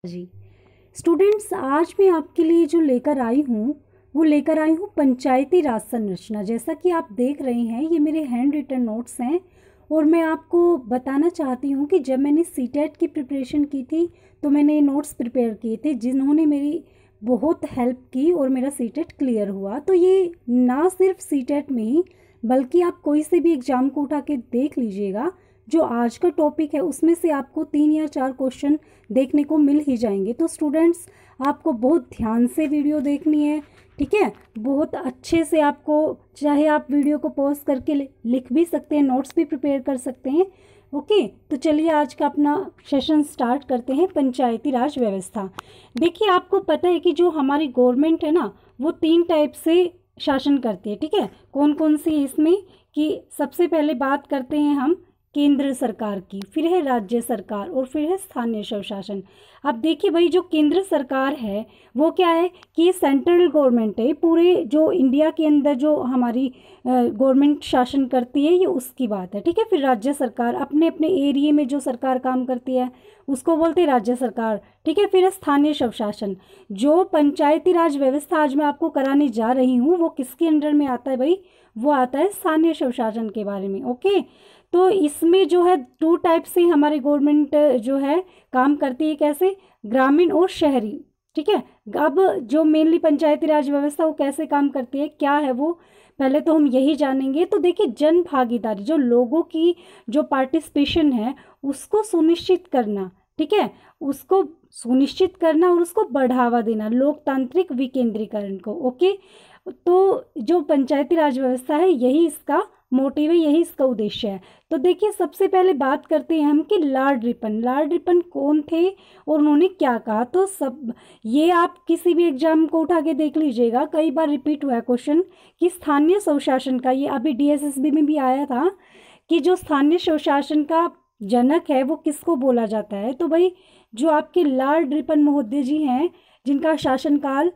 जी students, आज मैं आपके लिए जो लेकर आई हूँ वो लेकर आई हूँ पंचायती राज संरचना। जैसा कि आप देख रहे हैं, ये मेरे हैंड रिटन नोट्स हैं और मैं आपको बताना चाहती हूँ कि जब मैंने सीटेट की प्रिपरेशन की थी तो मैंने ये नोट्स प्रिपेयर किए थे, जिन्होंने मेरी बहुत हेल्प की और मेरा सीटेट क्लियर हुआ। तो ये ना सिर्फ सीटेट में ही बल्कि आप कोई से भी एग्ज़ाम को उठा के देख लीजिएगा, जो आज का टॉपिक है उसमें से आपको 3 या 4 क्वेश्चन देखने को मिल ही जाएंगे। तो स्टूडेंट्स, आपको बहुत ध्यान से वीडियो देखनी है, ठीक है। बहुत अच्छे से आपको, चाहे आप वीडियो को पॉज करके लिख भी सकते हैं, नोट्स भी प्रिपेयर कर सकते हैं। ओके, तो चलिए आज का अपना सेशन स्टार्ट करते हैं। पंचायती राज व्यवस्था। देखिए, आपको पता है कि जो हमारी गवर्नमेंट है ना, वो 3 टाइप से शासन करती है, ठीक है। कौन कौन सी इसमें कि सबसे पहले बात करते हैं हम केंद्र सरकार की, फिर है राज्य सरकार और फिर है स्थानीय स्वशासन। अब देखिए भाई, जो केंद्र सरकार है वो क्या है कि सेंट्रल गवर्नमेंट है, पूरे जो इंडिया के अंदर जो हमारी गवर्नमेंट शासन करती है, ये उसकी बात है, ठीक है। फिर राज्य सरकार अपने अपने एरिया में जो सरकार काम करती है उसको बोलते हैं राज्य सरकार, ठीक है। फिर है स्थानीय स्वशासन। जो पंचायती राज व्यवस्था आज मैं आपको कराने जा रही हूँ वो किसके अंडर में आता है भाई? वो आता है स्थानीय स्वशासन के बारे में। ओके, तो इसमें जो है 2 टाइप से हमारी गवर्नमेंट जो है काम करती है। कैसे? ग्रामीण और शहरी, ठीक है। अब जो मेनली पंचायती राज व्यवस्था वो कैसे काम करती है, क्या है वो, पहले तो हम यही जानेंगे। तो देखिए, जन भागीदारी, जो लोगों की जो पार्टिसिपेशन है उसको सुनिश्चित करना, ठीक है, उसको सुनिश्चित करना और उसको बढ़ावा देना, लोकतांत्रिक विकेंद्रीकरण को। ओके, तो जो पंचायती राज व्यवस्था है यही इसका मोटिव है, यही इसका उद्देश्य है। तो देखिए, सबसे पहले बात करते हैं हम कि लॉर्ड रिपन कौन थे और उन्होंने क्या कहा। तो सब ये आप किसी भी एग्जाम को उठा के देख लीजिएगा, कई बार रिपीट हुआ है क्वेश्चन कि स्थानीय स्वशासन का, ये अभी डीएसएसबी में भी आया था कि जो स्थानीय स्वशासन का जनक है वो किसको बोला जाता है। तो भाई, जो आपके लॉर्ड रिपन महोदय जी हैं, जिनका शासनकाल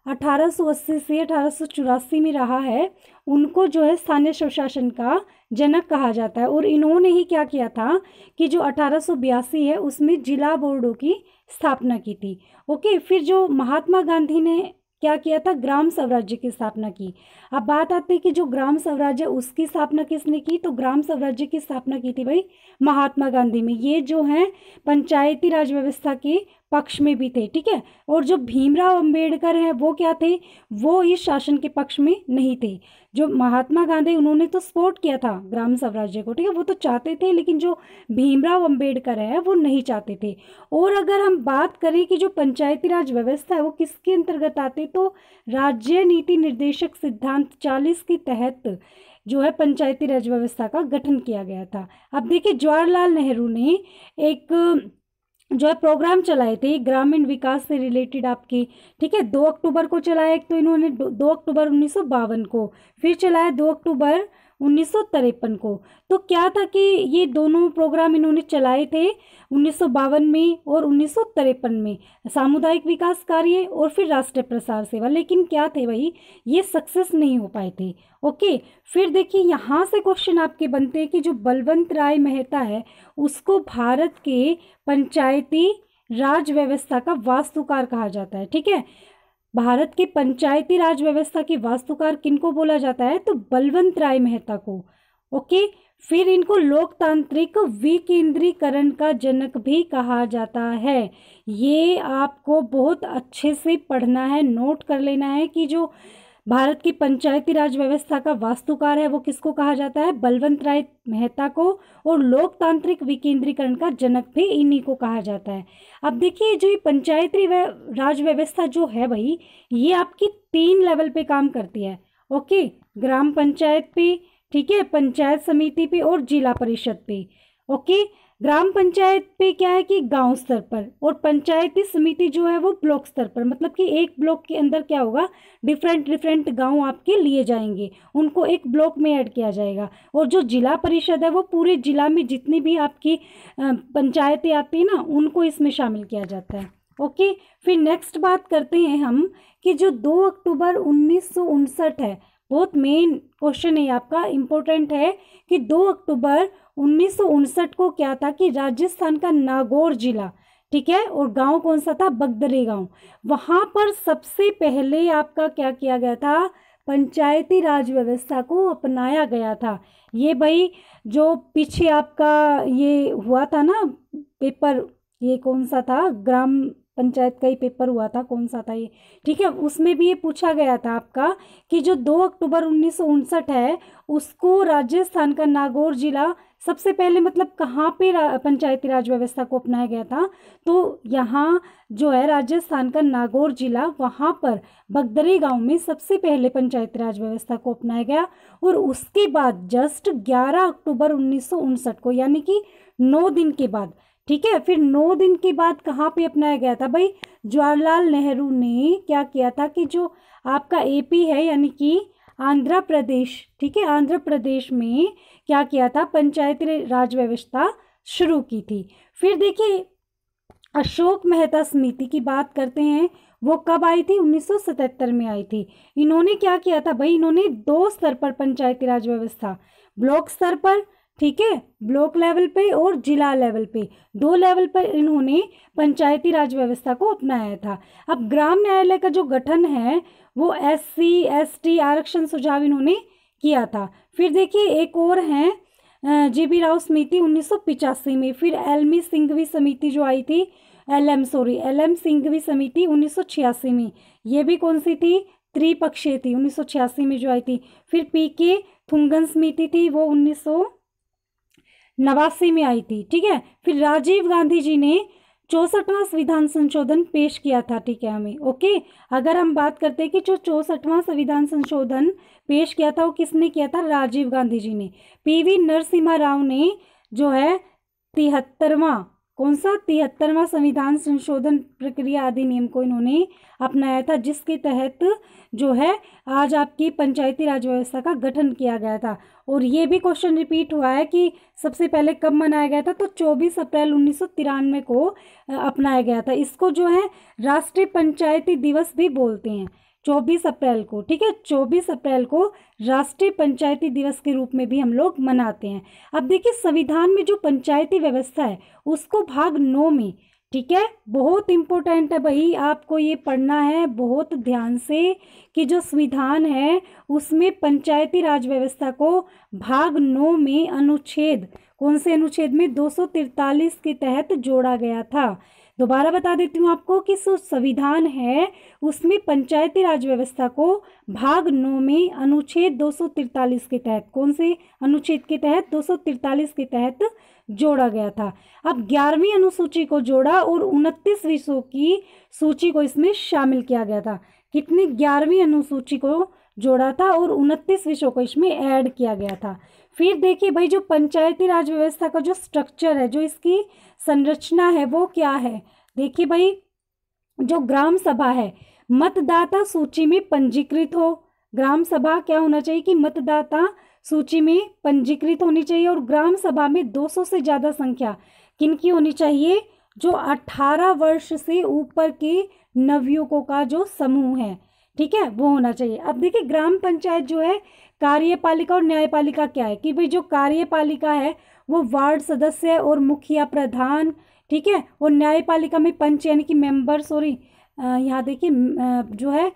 1880 से 1884 में रहा है, उनको जो है स्थानीय स्वशासन का जनक कहा जाता है। और इन्होंने ही क्या किया था कि जो 1882 है उसमें जिला बोर्डों की स्थापना की थी। ओके, फिर जो महात्मा गांधी ने क्या किया था, ग्राम स्वराज्य की स्थापना की। अब बात आती है कि जो ग्राम स्वराज्य उसकी स्थापना किसने की, तो ग्राम स्वराज्य की स्थापना की थी भाई महात्मा गांधी में। ये जो है पंचायती राज व्यवस्था के पक्ष में भी थे, ठीक है। और जो भीमराव अंबेडकर हैं वो क्या थे, वो इस शासन के पक्ष में नहीं थे। जो महात्मा गांधी, उन्होंने तो सपोर्ट किया था ग्राम स्वराज्य को, ठीक है, वो तो चाहते थे, लेकिन जो भीमराव अंबेडकर है वो नहीं चाहते थे। और अगर हम बात करें कि जो पंचायती राज व्यवस्था है वो किसके अंतर्गत आती, तो राज्य नीति निर्देशक सिद्धांत 40 के तहत जो है पंचायती राज व्यवस्था का गठन किया गया था। अब देखिए, जवाहरलाल नेहरू ने एक जो है प्रोग्राम चलाए थे ग्रामीण विकास से रिलेटेड आपकी, ठीक है। 2 अक्टूबर को चलाया एक, तो इन्होंने 2 अक्टूबर 1952 को, फिर चलाया 2 अक्टूबर 1953 को। तो क्या था कि ये दोनों प्रोग्राम इन्होंने चलाए थे 1952 में और 1953 में, सामुदायिक विकास कार्य और फिर राष्ट्रीय प्रसार सेवा। लेकिन क्या थे भाई, ये सक्सेस नहीं हो पाए थे। ओके, फिर देखिए यहाँ से क्वेश्चन आपके बनते हैं कि जो बलवंत राय मेहता है उसको भारत के पंचायती राज व्यवस्था का वास्तुकार कहा जाता है, ठीक है। भारत के पंचायती राज व्यवस्था के वास्तुकार किनको बोला जाता है, तो बलवंत राय मेहता को। ओके, फिर इनको लोकतांत्रिक विकेंद्रीकरण का जनक भी कहा जाता है। ये आपको बहुत अच्छे से पढ़ना है, नोट कर लेना है कि जो भारत की पंचायती राज व्यवस्था का वास्तुकार है वो किसको कहा जाता है, बलवंत राय मेहता को, और लोकतांत्रिक विकेंद्रीकरण का जनक भी इन्हीं को कहा जाता है। अब देखिए, जो ये पंचायती राज व्यवस्था जो है भाई, ये आपकी 3 लेवल पे काम करती है। ओके, ग्राम पंचायत पे, ठीक है, पंचायत समिति पे और जिला परिषद पे। ओके, ग्राम पंचायत पे क्या है कि गांव स्तर पर, और पंचायती समिति जो है वो ब्लॉक स्तर पर, मतलब कि एक ब्लॉक के अंदर क्या होगा, डिफरेंट गांव आपके लिए जाएंगे, उनको एक ब्लॉक में ऐड किया जाएगा। और जो जिला परिषद है वो पूरे जिला में जितनी भी आपकी पंचायतें आती हैं ना, उनको इसमें शामिल किया जाता है। ओके, फिर नेक्स्ट बात करते हैं हम कि जो 2 अक्टूबर 1959 है, बहुत मेन क्वेश्चन है आपका, इम्पोर्टेंट है कि 2 अक्टूबर 1959 को क्या था कि राजस्थान का नागौर जिला, ठीक है। और गांव कौन सा था? बगदरी गांव। वहां पर सबसे पहले आपका क्या किया गया था? पंचायती राज व्यवस्था को अपनाया गया था। ये भाई जो पीछे आपका ये हुआ था ना पेपर, ये कौन सा था? ग्राम पंचायत का ही पेपर हुआ था, कौन सा था ये? ठीक है, उसमें भी ये पूछा गया था आपका कि जो 2 अक्टूबर 1959 है उसको राजस्थान का नागौर जिला सबसे पहले मतलब कहाँ पे पंचायती राज व्यवस्था को अपनाया गया था? तो यहाँ जो है राजस्थान का नागौर जिला, वहाँ पर बगदरी गांव में सबसे पहले पंचायती राज व्यवस्था को अपनाया गया। और उसके बाद जस्ट 11 अक्टूबर 1959 को, यानी कि 9 दिन के बाद, ठीक है, फिर 9 दिन के बाद कहाँ पे अपनाया गया था भाई? जवाहरलाल नेहरू ने क्या किया था कि जो आपका एपी है यानी कि आंध्र प्रदेश, ठीक है, आंध्र प्रदेश में क्या किया था? पंचायती राज व्यवस्था शुरू की थी। फिर देखिए अशोक मेहता समिति की बात करते हैं, वो कब आई थी? 1977 में आई थी। इन्होंने क्या किया था भाई? इन्होंने 2 स्तर पर पंचायती राज व्यवस्था, ब्लॉक स्तर पर, ठीक है, ब्लॉक लेवल पे और जिला लेवल पे, 2 लेवल पर इन्होंने पंचायती राज व्यवस्था को अपनाया था। अब ग्राम न्यायालय का जो गठन है वो SC ST आरक्षण सुझाव इन्होंने किया था। फिर देखिए एक और है JB राव समिति 1985 में। फिर एलमी सिंघवी समिति जो आई थी, LM सिंघवी समिति 1986 में, ये भी कौन सी थी? त्रिपक्षीय थी, 1986 में जो आई थी। फिर PK थुंगन समिति थी, वो 1989 में आई थी, ठीक है। फिर राजीव गांधी जी ने 64वां संविधान संशोधन पेश किया था, ठीक है हमें, ओके। अगर हम बात करते हैं कि जो 64वां संविधान संशोधन पेश किया था वो किसने किया था? राजीव गांधी जी ने। PV नरसिम्हा राव ने जो है 73वां, कौन सा? 73वां संविधान संशोधन प्रक्रिया अधिनियम को इन्होंने अपनाया था, जिसके तहत जो है आज आपकी पंचायती राज व्यवस्था का गठन किया गया था। और ये भी क्वेश्चन रिपीट हुआ है कि सबसे पहले कब मनाया गया था? तो 24 अप्रैल 1993 को अपनाया गया था। इसको जो है राष्ट्रीय पंचायती दिवस भी बोलते हैं, 24 अप्रैल को, ठीक है, 24 अप्रैल को राष्ट्रीय पंचायती दिवस के रूप में भी हम लोग मनाते हैं। अब देखिए संविधान में जो पंचायती व्यवस्था है उसको भाग 9 में, ठीक है, बहुत इंपॉर्टेंट है भाई, आपको ये पढ़ना है बहुत ध्यान से कि जो संविधान है उसमें पंचायती राज व्यवस्था को भाग 9 में अनुच्छेद, कौन से अनुच्छेद में? 243 के तहत जोड़ा गया था। दोबारा बता देती हूँ आपको कि जो संविधान है उसमें पंचायती राज व्यवस्था को भाग 9 में अनुच्छेद 243 के तहत, कौन से अनुच्छेद के तहत? 243 के तहत जोड़ा गया था। अब 11वीं अनुसूची को जोड़ा और 29 विषयों की सूची को इसमें शामिल किया गया था। कितनी? 11वीं अनुसूची को जोड़ा था और 29 विषयों को इसमें ऐड किया गया था। फिर देखिए भाई जो पंचायती राज व्यवस्था का जो स्ट्रक्चर है, जो इसकी संरचना है वो क्या है? देखिए भाई जो ग्राम सभा है मतदाता सूची में पंजीकृत हो। ग्राम सभा क्या होना चाहिए कि मतदाता सूची में पंजीकृत होनी चाहिए। और ग्राम सभा में 200 से ज़्यादा संख्या किनकी होनी चाहिए? जो 18 वर्ष से ऊपर के नवयुवकों का जो समूह है, ठीक है, वो होना चाहिए। अब देखिए ग्राम पंचायत जो है कार्यपालिका और न्यायपालिका क्या है कि भाई जो कार्यपालिका है वो वार्ड सदस्य और मुखिया प्रधान, ठीक है, और न्यायपालिका में पंच यानी कि मेंबर, सॉरी यहाँ देखिए जो है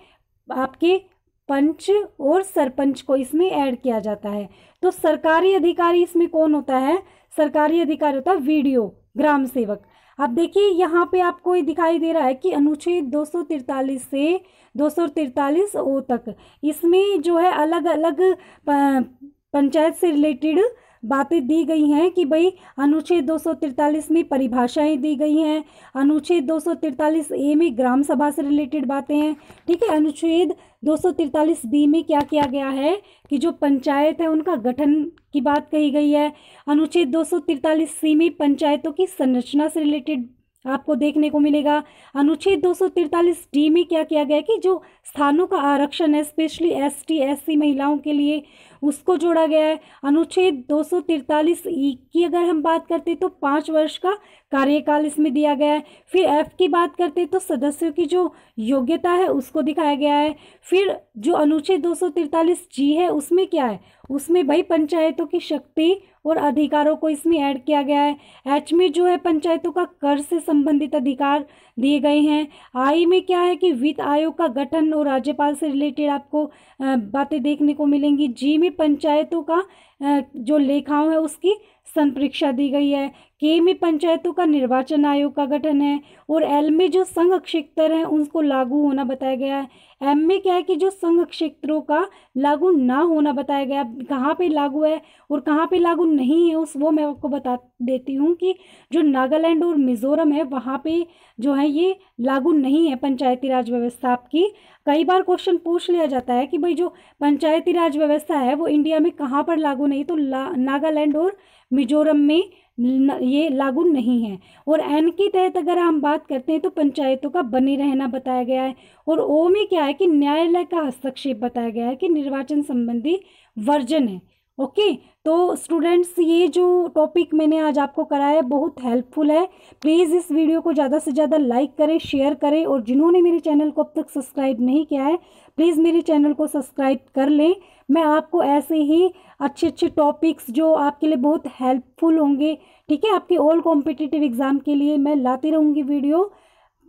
आपके पंच और सरपंच को इसमें ऐड किया जाता है। तो सरकारी अधिकारी इसमें कौन होता है? सरकारी अधिकारी होता है VDO, ग्राम सेवक। अब देखिए यहाँ पे आपको ये दिखाई दे रहा है कि अनुच्छेद 243 से 243 ओ तक इसमें जो है अलग अलग पंचायत से रिलेटेड बातें दी गई हैं कि भाई अनुच्छेद 243 में परिभाषाएं दी गई हैं, अनुच्छेद 243 ए में ग्राम सभा से रिलेटेड बातें हैं, ठीक है। अनुच्छेद 243 बी में क्या किया गया है कि जो पंचायत है उनका गठन की बात कही गई है। अनुच्छेद 243 सी में पंचायतों की संरचना से रिलेटेड आपको देखने को मिलेगा। अनुच्छेद 243 डी में क्या किया गया है कि जो स्थानों का आरक्षण है स्पेशली ST SC महिलाओं के लिए उसको जोड़ा गया है। अनुच्छेद 243 ई की अगर हम बात करते हैं तो 5 वर्ष का कार्यकाल इसमें दिया गया है। फिर F की बात करते हैं तो सदस्यों की जो योग्यता है उसको दिखाया गया है। फिर जो अनुच्छेद 243 जी है उसमें क्या है? उसमें भाई पंचायतों की शक्ति और अधिकारों को इसमें ऐड किया गया है। एच में जो है पंचायतों का कर से संबंधित अधिकार दिए गए हैं। आई में क्या है कि वित्त आयोग का गठन और राज्यपाल से रिलेटेड आपको बातें देखने को मिलेंगी। जी में पंचायतों का जो लेखाओं है उसकी संपरीक्षा दी गई है। के में पंचायतों का निर्वाचन आयोग का गठन है। और एल में जो संघ क्षेत्र हैं उनको लागू होना बताया गया है। एम में क्या है कि जो संघ क्षेत्रों का लागू ना होना बताया गया। कहाँ पे लागू है और कहाँ पे लागू नहीं है वो मैं आपको बता देती हूँ कि जो नागालैंड और मिजोरम है वहाँ पे जो है ये लागू नहीं है पंचायती राज व्यवस्था आपकी। कई बार क्वेश्चन पूछ लिया जाता है कि भाई जो पंचायती राज व्यवस्था है वो इंडिया में कहाँ पर लागू नहीं, तो नागालैंड और मिजोरम में ये लागू नहीं है। और एन के तहत अगर हम बात करते हैं तो पंचायतों का बने रहना बताया गया है। और ओ में क्या है कि न्यायालय का हस्तक्षेप बताया गया है कि निर्वाचन संबंधी वर्जन है। ओके, तो स्टूडेंट्स ये जो टॉपिक मैंने आज आपको कराया है बहुत हेल्पफुल है। प्लीज़ इस वीडियो को ज़्यादा से ज़्यादा लाइक करें, शेयर करें, और जिन्होंने मेरे चैनल को अब तक सब्सक्राइब नहीं किया है प्लीज़ मेरे चैनल को सब्सक्राइब कर लें। मैं आपको ऐसे ही अच्छे अच्छे टॉपिक्स जो आपके लिए बहुत हेल्पफुल होंगे, ठीक है, आपके ऑल कॉम्पिटिटिव एग्ज़ाम के लिए मैं लाती रहूँगी वीडियो।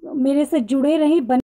मेरे से जुड़े रहें।